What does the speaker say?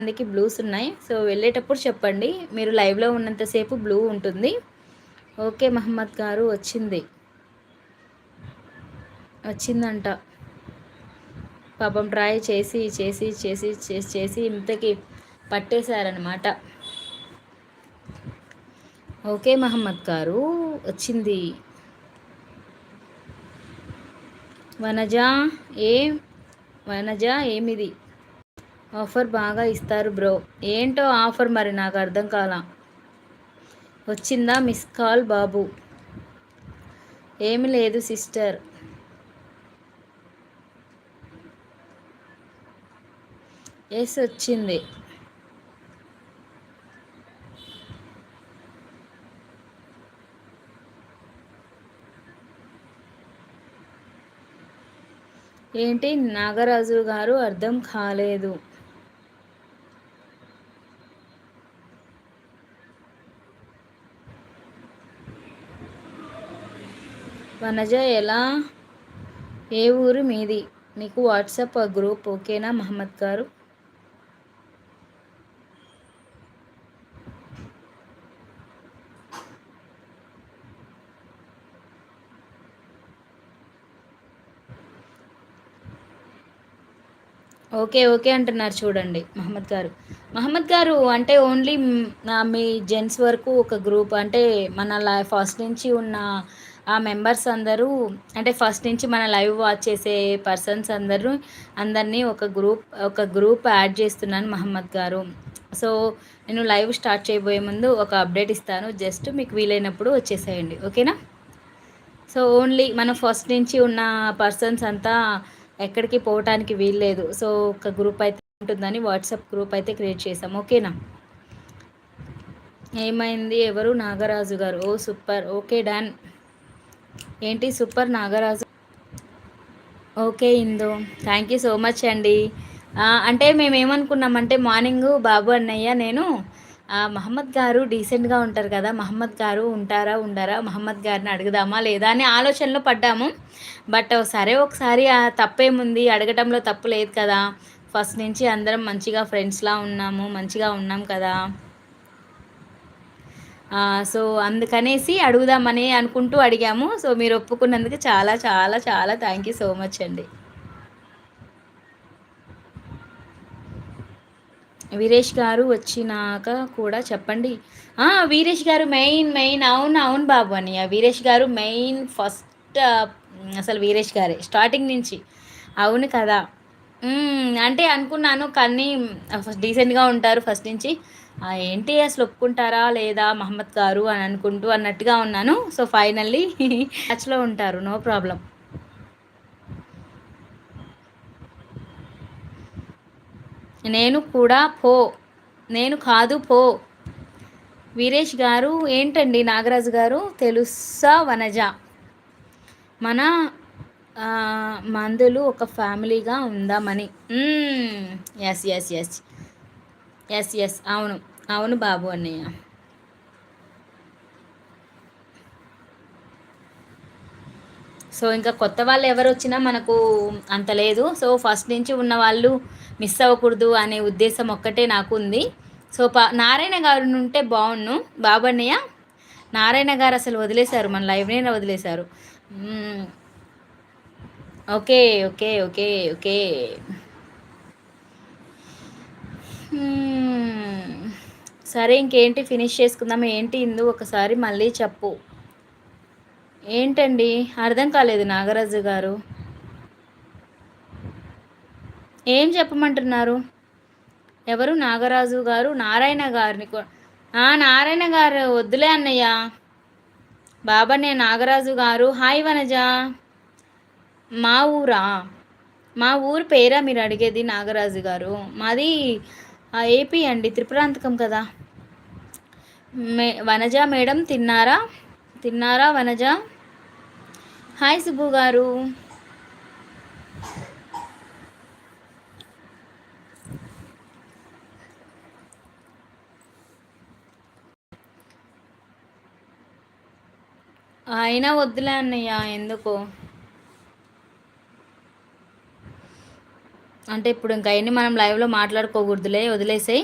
మందికి బ్లూస్ ఉన్నాయి. సో వెళ్ళేటప్పుడు చెప్పండి. మీరు లైవ్లో ఉన్నంతసేపు బ్లూ ఉంటుంది. ఓకే మహమ్మద్ గారు వచ్చిందంట. పాపం ట్రై చేసి చేసి చేసి చేసి చేసి ఇంతకి పట్టేశారనమాట. ఓకే మహమ్మద్ గారు వచ్చింది. వనజ ఏం వనజ ఏమిది ఆఫర్ బాగా ఇస్తారు బ్రో. ఏంటో ఆఫర్ మరి నాకు అర్థం కాల. వచ్చిందా మిస్ కాల్ బాబు? ఏమి లేదు సిస్టర్. ఎస్ వచ్చింది. ఏంటి నాగరాజు గారు అర్థం కాలేదు. వనజ ఏ ఊరు మీది? మీకు వాట్సాప్ గ్రూప్ ఓకేనా మహమ్మద్ గారు? ఓకే ఓకే అంటున్నారు చూడండి మహమ్మద్ గారు. మహమ్మద్ గారు అంటే ఓన్లీ మీ జెంట్స్ వరకు ఒక గ్రూప్ అంటే మన ఫస్ట్ నుంచి ఉన్న ఆ మెంబర్స్ అందరూ అంటే ఫస్ట్ నుంచి మన లైవ్ వాచ్ చేసే పర్సన్స్ అందరినీ ఒక గ్రూప్ యాడ్ చేస్తున్నాను మహమ్మద్ గారు. సో నేను లైవ్ స్టార్ట్ చేయబోయే ముందు ఒక అప్డేట్ ఇస్తాను. జస్ట్ మీకు వీలైనప్పుడు వచ్చేసేయండి ఓకేనా. సో ఓన్లీ మనం ఫస్ట్ నుంచి ఉన్న పర్సన్స్ అంతా ఎక్కడికి పోవటానికి వీల్లేదు. సో ఒక గ్రూప్ అయితే ఉంటుందని వాట్సాప్ గ్రూప్ అయితే క్రియేట్ చేసాం ఓకేనా. ఏమైంది ఎవరు? నాగరాజు గారు. ఓ సూపర్. Okay done. ఏంటి super Nagaraju? Okay Indu, thank you so much అండి. అంటే మేము ఏమనుకున్నామంటే మార్నింగ్ బాబు అన్నయ్య నేను మహమ్మద్ గారు డీసెంట్గా ఉంటారు కదా, మహమ్మద్ గారు ఉంటారా ఉండరా, మహమ్మద్ గారిని అడుగుదామా లేదా అని ఆలోచనలో పడ్డాము. బట్ సరే ఒకసారి తప్పేముంది, అడగటంలో తప్పు లేదు కదా. ఫస్ట్ నుంచి అందరం మంచిగా ఫ్రెండ్స్లా ఉన్నాము, మంచిగా ఉన్నాం కదా. సో అందుకనేసి అడుగుదామని అనుకుంటూ అడిగాము. సో మీరు ఒప్పుకున్నందుకు చాలా చాలా చాలా థ్యాంక్ యూ సో మచ్ అండి. వీరేష్ గారు వచ్చినాక కూడా చెప్పండి. వీరేష్ గారు మెయిన్ అవును అవును బాబు అని వీరేష్ గారు మెయిన్ ఫస్ట్. అసలు వీరేష్ గారే స్టార్టింగ్ నుంచి. అవును కదా. అంటే అనుకున్నాను కానీ డీసెంట్గా ఉంటారు ఫస్ట్ నుంచి. ఏంటి అసలు ఒప్పుకుంటారా లేదా మహమ్మద్ గారు అని అనుకుంటూ అన్నట్టుగా ఉన్నాను. సో ఫైనల్లీ మ్యాచ్లో ఉంటారు, నో ప్రాబ్లం. నేను కూడా పో, నేను కాదు పో. వీరేష్ గారు ఏంటండి నాగరాజు గారు తెలుసా వనజ మన మందులు ఒక ఫ్యామిలీగా ఉందామని. Yes yes yes yes yes అవును అవును బాబు అన్నయ్య. సో ఇంకా కొత్త వాళ్ళు ఎవరు వచ్చినా మనకు అంత లేదు. సో ఫస్ట్ నుంచి ఉన్న వాళ్ళు మిస్ అవ్వకూడదు అనే ఉద్దేశం ఒక్కటే నాకు ఉంది. సో నారాయణ గారు ఉంటే బాగుండు బాబన్నయ్య. నారాయణ గారు అసలు వదిలేశారు, మన లైవ్నే వదిలేశారు. Okay okay okay okay. సరే ఇంకేంటి ఫినిష్ చేసుకుందాం. ఏంటి ఇందు ఒకసారి మళ్ళీ చెప్పు. ఏంటండి అర్థం కాలేదు నాగరాజు గారు, ఏం చెప్పమంటున్నారు? ఎవరు నాగరాజు గారు? నారాయణ గారిని నారాయణ గారు వద్దులే అన్నయ్య. బాబానే నాగరాజు గారు. హాయ్ వనజ. మా ఊరా? మా ఊరు పేరా మీరు అడిగేది నాగరాజు గారు? మాది ఏపీ అండి, త్రిపురాంతకం కదా. వనజ మేడం తిన్నారా? తిన్నారా వనజ? హాయ్ సుబ్బు గారు. అయినా వద్దులే అన్నయ్య ఎందుకు. అంటే ఇప్పుడు ఇంక అయన్నీ మనం లైవ్‌లో మాట్లాడుకోకూడదులే వదిలేసేయి.